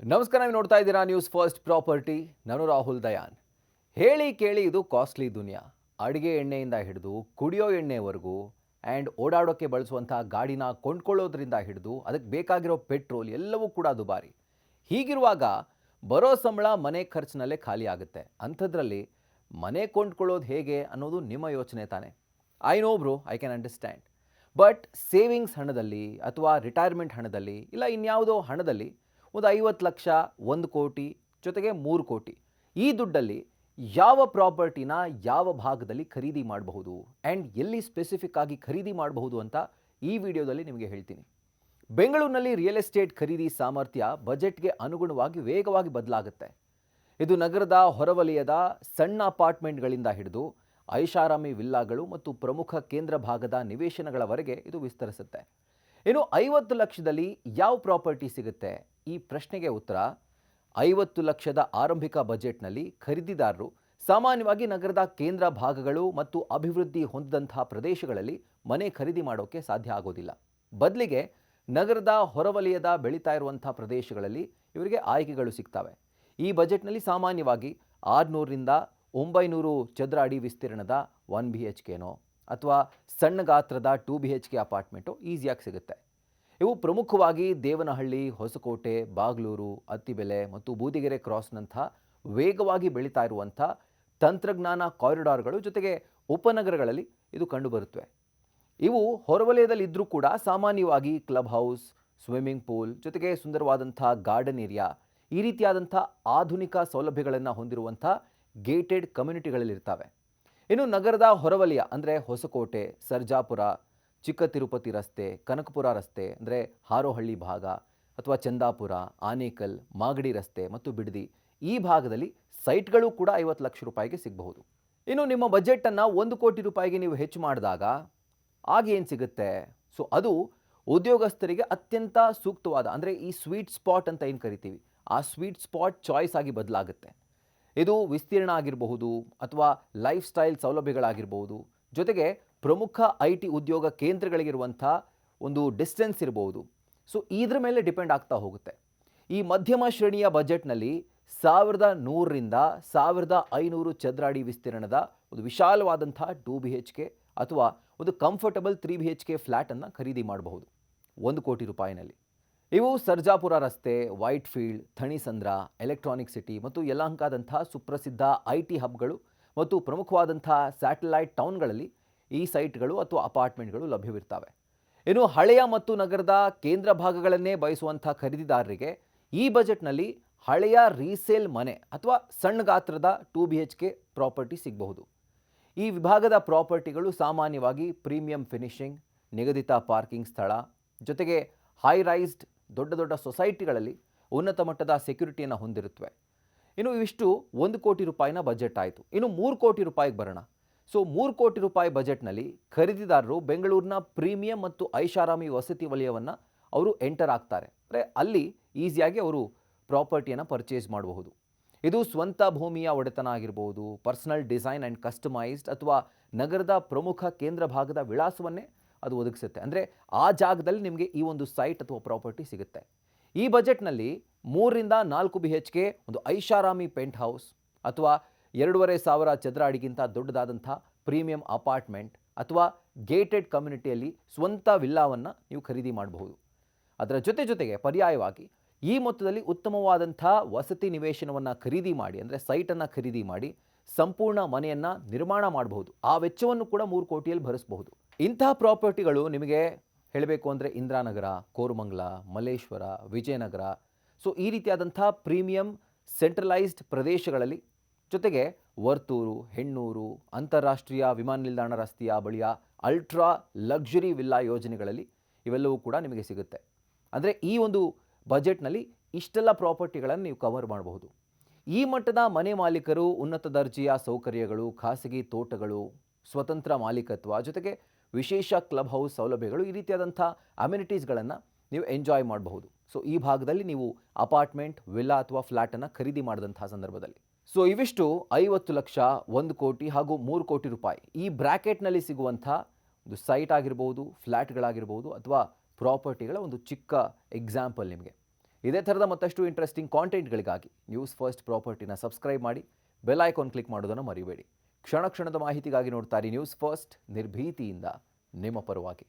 ನಮಸ್ಕಾರ, ನೀವು ನೋಡ್ತಾ ಇದ್ದೀರಾ ನ್ಯೂಸ್ ಫಸ್ಟ್ ಪ್ರಾಪರ್ಟಿ. ನಾನು ರಾಹುಲ್ ದಯಾನ್. ಹೇಳಿ ಕೇಳಿ ಇದು ಕಾಸ್ಟ್ಲಿ ದುನಿಯಾ. ಅಡುಗೆ ಎಣ್ಣೆಯಿಂದ ಹಿಡಿದು ಕುಡಿಯೋ ಎಣ್ಣೆವರೆಗೂ ಆ್ಯಂಡ್ ಓಡಾಡೋಕ್ಕೆ ಬಳಸುವಂಥ ಗಾಡಿನ ಕೊಂಡ್ಕೊಳ್ಳೋದ್ರಿಂದ ಹಿಡಿದು ಅದಕ್ಕೆ ಬೇಕಾಗಿರೋ ಪೆಟ್ರೋಲ್ ಎಲ್ಲವೂ ಕೂಡ ದುಬಾರಿ. ಹೀಗಿರುವಾಗ ಬರೋ ಸಂಬಳ ಮನೆ ಖರ್ಚಿನಲ್ಲೇ ಖಾಲಿ ಆಗುತ್ತೆ. ಅಂಥದ್ರಲ್ಲಿ ಮನೆ ಕೊಂಡ್ಕೊಳ್ಳೋದು ಹೇಗೆ ಅನ್ನೋದು ನಿಮ್ಮ ಯೋಚನೆ ತಾನೆ. I know bro, I can understand. But savings ಹಣದಲ್ಲಿ ಅಥವಾ ರಿಟೈರ್ಮೆಂಟ್ ಹಣದಲ್ಲಿ ಇಲ್ಲ ಇನ್ಯಾವುದೋ ಹಣದಲ್ಲಿ ಒಂದು 50 ಲಕ್ಷ, 1 ಕೋಟಿ, ಜೊತೆಗೆ 3 ಕೋಟಿ, ಈ ದುಡ್ಡಲ್ಲಿ ಯಾವ ಪ್ರಾಪರ್ಟಿನ ಯಾವ ಭಾಗದಲ್ಲಿ ಖರೀದಿ ಮಾಡಬಹುದು ಆ್ಯಂಡ್ ಎಲ್ಲಿ ಸ್ಪೆಸಿಫಿಕ್ ಆಗಿ ಖರೀದಿ ಮಾಡಬಹುದು ಅಂತ ಈ ವಿಡಿಯೋದಲ್ಲಿ ನಿಮಗೆ ಹೇಳ್ತೀನಿ. ಬೆಂಗಳೂರಿನಲ್ಲಿ ರಿಯಲ್ ಎಸ್ಟೇಟ್ ಖರೀದಿ ಸಾಮರ್ಥ್ಯ ಬಜೆಟ್ಗೆ ಅನುಗುಣವಾಗಿ ವೇಗವಾಗಿ ಬದಲಾಗುತ್ತೆ. ಇದು ನಗರದ ಹೊರವಲಯದ ಸಣ್ಣ ಅಪಾರ್ಟ್ಮೆಂಟ್ಗಳಿಂದ ಹಿಡಿದು ಐಷಾರಾಮಿ ವಿಲ್ಲಾಗಳು ಮತ್ತು ಪ್ರಮುಖ ಕೇಂದ್ರ ಭಾಗದ ನಿವೇಶನಗಳವರೆಗೆ ಇದು ವಿಸ್ತರಿಸುತ್ತೆ. ಇನ್ನು 50 ಲಕ್ಷದಲ್ಲಿ ಯಾವ ಪ್ರಾಪರ್ಟಿ ಸಿಗುತ್ತೆ? ಈ ಪ್ರಶ್ನೆಗೆ ಉತ್ತರ 50 ಲಕ್ಷದ ಆರಂಭಿಕ ಬಜೆಟ್ನಲ್ಲಿ ಖರೀದಿದಾರರು ಸಾಮಾನ್ಯವಾಗಿ ನಗರದ ಕೇಂದ್ರ ಭಾಗಗಳು ಮತ್ತು ಅಭಿವೃದ್ಧಿ ಹೊಂದಿದಂತಹ ಪ್ರದೇಶಗಳಲ್ಲಿ ಮನೆ ಖರೀದಿ ಮಾಡೋಕ್ಕೆ ಸಾಧ್ಯ ಆಗೋದಿಲ್ಲ. ಬದಲಿಗೆ ನಗರದ ಹೊರವಲಯದ ಬೆಳೀತಾ ಇರುವಂಥ ಪ್ರದೇಶಗಳಲ್ಲಿ ಇವರಿಗೆ ಆಯ್ಕೆಗಳು ಸಿಗ್ತವೆ. ಈ ಬಜೆಟ್ನಲ್ಲಿ ಸಾಮಾನ್ಯವಾಗಿ 600ರಿಂದ 900 ಚದರ ಅಡಿ ವಿಸ್ತೀರ್ಣದ 1 BHKನೋ ಅಥವಾ ಸಣ್ಣ ಗಾತ್ರದ 2 BHK ಅಪಾರ್ಟ್ಮೆಂಟು ಈಸಿಯಾಗಿ ಸಿಗುತ್ತೆ. ಇವು ಪ್ರಮುಖವಾಗಿ ದೇವನಹಳ್ಳಿ, ಹೊಸಕೋಟೆ, ಬಾಗ್ಲೂರು, ಅತ್ತಿಬೆಲೆ ಮತ್ತು ಬೂದಿಗೆರೆ ಕ್ರಾಸ್ನಂಥ ವೇಗವಾಗಿ ಬೆಳೀತಾ ಇರುವಂಥ ತಂತ್ರಜ್ಞಾನ ಕಾರಿಡಾರ್ಗಳು ಜೊತೆಗೆ ಉಪನಗರಗಳಲ್ಲಿ ಇದು ಕಂಡುಬರುತ್ತವೆ. ಇವು ಹೊರವಲಯದಲ್ಲಿದ್ದರೂ ಕೂಡ ಸಾಮಾನ್ಯವಾಗಿ ಕ್ಲಬ್ ಹೌಸ್, ಸ್ವಿಮ್ಮಿಂಗ್ ಪೂಲ್ ಜೊತೆಗೆ ಸುಂದರವಾದಂಥ ಗಾರ್ಡನ್ ಏರಿಯಾ, ಈ ರೀತಿಯಾದಂಥ ಆಧುನಿಕ ಸೌಲಭ್ಯಗಳನ್ನು ಹೊಂದಿರುವಂಥ ಗೇಟೆಡ್ ಕಮ್ಯುನಿಟಿಗಳಲ್ಲಿರ್ತವೆ. ಇನ್ನು ನಗರದ ಹೊರವಲಯ ಅಂದರೆ ಹೊಸಕೋಟೆ, ಸರ್ಜಾಪುರ, ಚಿಕ್ಕ ತಿರುಪತಿ ರಸ್ತೆ, ಕನಕಪುರ ರಸ್ತೆ ಅಂದರೆ ಹಾರೋಹಳ್ಳಿ ಭಾಗ, ಅಥವಾ ಚಂದಾಪುರ, ಆನೇಕಲ್, ಮಾಗಡಿ ರಸ್ತೆ ಮತ್ತು ಬಿಡದಿ, ಈ ಭಾಗದಲ್ಲಿ ಸೈಟ್ಗಳು ಕೂಡ 50 ಲಕ್ಷ ರೂಪಾಯಿಗೆ ಸಿಗಬಹುದು. ಇನ್ನು ನಿಮ್ಮ ಬಜೆಟನ್ನು 1 ಕೋಟಿ ರೂಪಾಯಿಗೆ ನೀವು ಹೆಚ್ಚು ಮಾಡಿದಾಗ ಆಗ ಏನು ಸಿಗುತ್ತೆ? ಸೊ ಅದು ಉದ್ಯೋಗಸ್ಥರಿಗೆ ಅತ್ಯಂತ ಸೂಕ್ತವಾದ, ಅಂದರೆ ಈ ಸ್ವೀಟ್ ಸ್ಪಾಟ್ ಅಂತ ಏನು ಕರಿತೀವಿ, ಆ ಸ್ವೀಟ್ ಸ್ಪಾಟ್ ಚಾಯ್ಸ್ ಆಗಿ ಬದಲಾಗುತ್ತೆ. ಇದು ವಿಸ್ತೀರ್ಣ ಆಗಿರಬಹುದು ಅಥವಾ ಲೈಫ್ ಸ್ಟೈಲ್ ಸೌಲಭ್ಯಗಳಾಗಿರ್ಬೋದು, ಜೊತೆಗೆ ಪ್ರಮುಖ IT ಉದ್ಯೋಗ ಕೇಂದ್ರಗಳಿಗಿರುವಂಥ ಒಂದು ಡಿಸ್ಟೆನ್ಸ್ ಇರಬಹುದು. ಸೊ ಇದ್ರ ಮೇಲೆ ಡಿಪೆಂಡ್ ಆಗ್ತಾ ಹೋಗುತ್ತೆ. ಈ ಮಧ್ಯಮ ಶ್ರೇಣಿಯ ಬಜೆಟ್ನಲ್ಲಿ 1100ರಿಂದ 1500 ಚದರ ಅಡಿ ವಿಸ್ತೀರ್ಣದ ಒಂದು ವಿಶಾಲವಾದಂಥ 2 BHK ಅಥವಾ ಒಂದು ಕಂಫರ್ಟಬಲ್ 3 BHK ಫ್ಲ್ಯಾಟನ್ನು ಖರೀದಿ ಮಾಡಬಹುದು 1 ಕೋಟಿ ರೂಪಾಯಿನಲ್ಲಿ. ಇವು ಸರ್ಜಾಪುರ ರಸ್ತೆ, white field, Thanisandra, electronic city ಮತ್ತು ಯಲಹಂಕದಂಥ ಸುಪ್ರಸಿದ್ಧ IT ಹಬ್ಗಳು ಮತ್ತು ಪ್ರಮುಖವಾದಂಥ ಸ್ಯಾಟಲೈಟ್ ಟೌನ್ಗಳಲ್ಲಿ ಈ ಸೈಟ್ಗಳು ಅಥವಾ ಅಪಾರ್ಟ್ಮೆಂಟ್ಗಳು ಲಭ್ಯವಿರ್ತವೆ. ಇನ್ನು ಹಳೆಯ ಮತ್ತು ನಗರದ ಕೇಂದ್ರ ಭಾಗಗಳನ್ನೇ ಬಯಸುವಂಥ ಖರೀದಿದಾರರಿಗೆ ಈ ಬಜೆಟ್ನಲ್ಲಿ ಹಳೆಯ ರೀಸೇಲ್ ಮನೆ ಅಥವಾ ಸಣ್ಣ ಗಾತ್ರದ 2 BHK ಪ್ರಾಪರ್ಟಿ ಸಿಗಬಹುದು. ಈ ವಿಭಾಗದ ಪ್ರಾಪರ್ಟಿಗಳು ಸಾಮಾನ್ಯವಾಗಿ ಪ್ರೀಮಿಯಂ ಫಿನಿಷಿಂಗ್, ನಿಗದಿತ ಪಾರ್ಕಿಂಗ್ ಸ್ಥಳ, ಜೊತೆಗೆ ಹೈ ರೈಸ್ಡ್ ದೊಡ್ಡ ದೊಡ್ಡ ಸೊಸೈಟಿಗಳಲ್ಲಿ ಉನ್ನತ ಮಟ್ಟದ ಸೆಕ್ಯುರಿಟಿಯನ್ನು ಹೊಂದಿರುತ್ತವೆ. ಇನ್ನು ಇವಿಷ್ಟು 1 ಕೋಟಿ ರೂಪಾಯಿನ ಬಜೆಟ್ ಆಯಿತು. ಇನ್ನು 3 ಕೋಟಿ ರೂಪಾಯಿಗೆ ಬರೋಣ. ಸೊ 3 ಕೋಟಿ ರೂಪಾಯಿ ಬಜೆಟ್ನಲ್ಲಿ ಖರೀದಿದಾರರು ಬೆಂಗಳೂರಿನ ಪ್ರೀಮಿಯಂ ಮತ್ತು ಐಷಾರಾಮಿ ವಸತಿ ವಲಯವನ್ನು ಅವರು ಎಂಟರ್ ಆಗ್ತಾರೆ. ಅಂದರೆ ಅಲ್ಲಿ ಈಸಿಯಾಗಿ ಅವರು ಪ್ರಾಪರ್ಟಿಯನ್ನು ಪರ್ಚೇಸ್ ಮಾಡಬಹುದು. ಇದು ಸ್ವಂತ ಭೂಮಿಯ ಒಡೆತನ ಆಗಿರ್ಬೋದು, ಪರ್ಸನಲ್ ಡಿಸೈನ್ ಆ್ಯಂಡ್ ಕಸ್ಟಮೈಸ್ಡ್ ಅಥವಾ ನಗರದ ಪ್ರಮುಖ ಕೇಂದ್ರ ಭಾಗದ ವಿಳಾಸವನ್ನೇ ಅದು ಒದಗಿಸುತ್ತೆ. ಅಂದರೆ ಆ ಜಾಗದಲ್ಲಿ ನಿಮಗೆ ಈ ಒಂದು ಸೈಟ್ ಅಥವಾ ಪ್ರಾಪರ್ಟಿ ಸಿಗುತ್ತೆ. ಈ ಬಜೆಟ್ನಲ್ಲಿ 3ರಿಂದ 4 BHK ಒಂದು ಐಷಾರಾಮಿ ಪೆಂಟ್ ಹೌಸ್ ಅಥವಾ 2500 ಚದರ ಅಡಿಗಿಂತ ದೊಡ್ಡದಾದಂಥ ಪ್ರೀಮಿಯಂ ಅಪಾರ್ಟ್ಮೆಂಟ್ ಅಥವಾ ಗೇಟೆಡ್ ಕಮ್ಯುನಿಟಿಯಲ್ಲಿ ಸ್ವಂತ ವಿಲ್ಲಾವನ್ನು ನೀವು ಖರೀದಿ ಮಾಡಬಹುದು. ಅದರ ಜೊತೆಗೆ ಪರ್ಯಾಯವಾಗಿ ಈ ಮೊತ್ತದಲ್ಲಿ ಉತ್ತಮವಾದಂಥ ವಸತಿ ನಿವೇಶನವನ್ನು ಖರೀದಿ ಮಾಡಿ, ಅಂದರೆ ಸೈಟನ್ನು ಖರೀದಿ ಮಾಡಿ ಸಂಪೂರ್ಣ ಮನೆಯನ್ನು ನಿರ್ಮಾಣ ಮಾಡಬಹುದು. ಆ ವೆಚ್ಚವನ್ನು ಕೂಡ 3 ಕೋಟಿಯಲ್ಲಿ ಭರಿಸಬಹುದು. ಇಂತಹ ಪ್ರಾಪರ್ಟಿಗಳು ನಿಮಗೆ ಹೇಳಬೇಕು ಅಂದರೆ ಇಂದಿರಾನಗರ, ಕೋರಮಂಗಲ, ಮಲ್ಲೇಶ್ವರ, ವಿಜಯನಗರ, ಸೊ ಈ ರೀತಿಯಾದಂಥ ಪ್ರೀಮಿಯಂ ಸೆಂಟ್ರಲೈಸ್ಡ್ ಪ್ರದೇಶಗಳಲ್ಲಿ, ಜೊತೆಗೆ ವರ್ತೂರು, ಹೆಣ್ಣೂರು, ಅಂತಾರಾಷ್ಟ್ರೀಯ ವಿಮಾನ ನಿಲ್ದಾಣ ರಸ್ತೆಯ ಬಳಿಯ ಅಲ್ಟ್ರಾ ಲಕ್ಸುರಿ ವಿಲ್ಲಾ ಯೋಜನೆಗಳಲ್ಲಿ ಇವೆಲ್ಲವೂ ಕೂಡ ನಿಮಗೆ ಸಿಗುತ್ತೆ. ಅಂದರೆ ಈ ಒಂದು ಬಜೆಟ್ನಲ್ಲಿ ಇಷ್ಟೆಲ್ಲ ಪ್ರಾಪರ್ಟಿಗಳನ್ನು ನೀವು ಕವರ್ ಮಾಡಬಹುದು. ಈ ಮಟ್ಟದ ಮನೆ ಮಾಲೀಕರು ಉನ್ನತ ದರ್ಜೆಯ ಸೌಕರ್ಯಗಳು, ಖಾಸಗಿ ತೋಟಗಳು, ಸ್ವತಂತ್ರ ಮಾಲೀಕತ್ವ, ಜೊತೆಗೆ ವಿಶೇಷ ಕ್ಲಬ್ ಹೌಸ್ ಸೌಲಭ್ಯಗಳು, ಈ ರೀತಿಯಾದಂಥ ಅಮ್ಯುನಿಟೀಸ್ಗಳನ್ನು ನೀವು ಎಂಜಾಯ್ ಮಾಡಬಹುದು. ಸೊ ಈ ಭಾಗದಲ್ಲಿ ನೀವು ಅಪಾರ್ಟ್ಮೆಂಟ್, ವಿಲ್ಲಾ ಅಥವಾ ಫ್ಲ್ಯಾಟನ್ನು ಖರೀದಿ ಮಾಡಿದಂಥ ಸಂದರ್ಭದಲ್ಲಿ. ಸೊ ಇವಿಷ್ಟು 50 ಲಕ್ಷ, 1 ಕೋಟಿ ಹಾಗೂ 3 ಕೋಟಿ ರೂಪಾಯಿ ಈ ಬ್ರ್ಯಾಕೆಟ್ನಲ್ಲಿ ಸಿಗುವಂಥ ಒಂದು ಸೈಟ್ ಆಗಿರ್ಬೋದು, ಫ್ಲ್ಯಾಟ್ಗಳಾಗಿರ್ಬೋದು ಅಥವಾ ಪ್ರಾಪರ್ಟಿಗಳ ಒಂದು ಚಿಕ್ಕ ಎಕ್ಸಾಂಪಲ್ ನಿಮಗೆ. ಇದೇ ಥರದ ಮತ್ತಷ್ಟು ಇಂಟ್ರೆಸ್ಟಿಂಗ್ ಕಾಂಟೆಂಟ್ಗಳಿಗಾಗಿ ನ್ಯೂಸ್ ಫಸ್ಟ್ ಪ್ರಾಪರ್ಟಿನ ಸಬ್ಸ್ಕ್ರೈಬ್ ಮಾಡಿ, ಬೆಲ್ ಐಕಾನ್ ಕ್ಲಿಕ್ ಮಾಡೋದನ್ನು ಮರಿಬೇಡಿ. ಕ್ಷಣ ಕ್ಷಣದ ಮಾಹಿತಿಗಾಗಿ ನೋಡ್ತಾ ಇರಿ ನ್ಯೂಸ್ ಫಸ್ಟ್, ನಿರ್ಭೀತಿಯಿಂದ ನಿಮ್ಮ ಪರವಾಗಿ.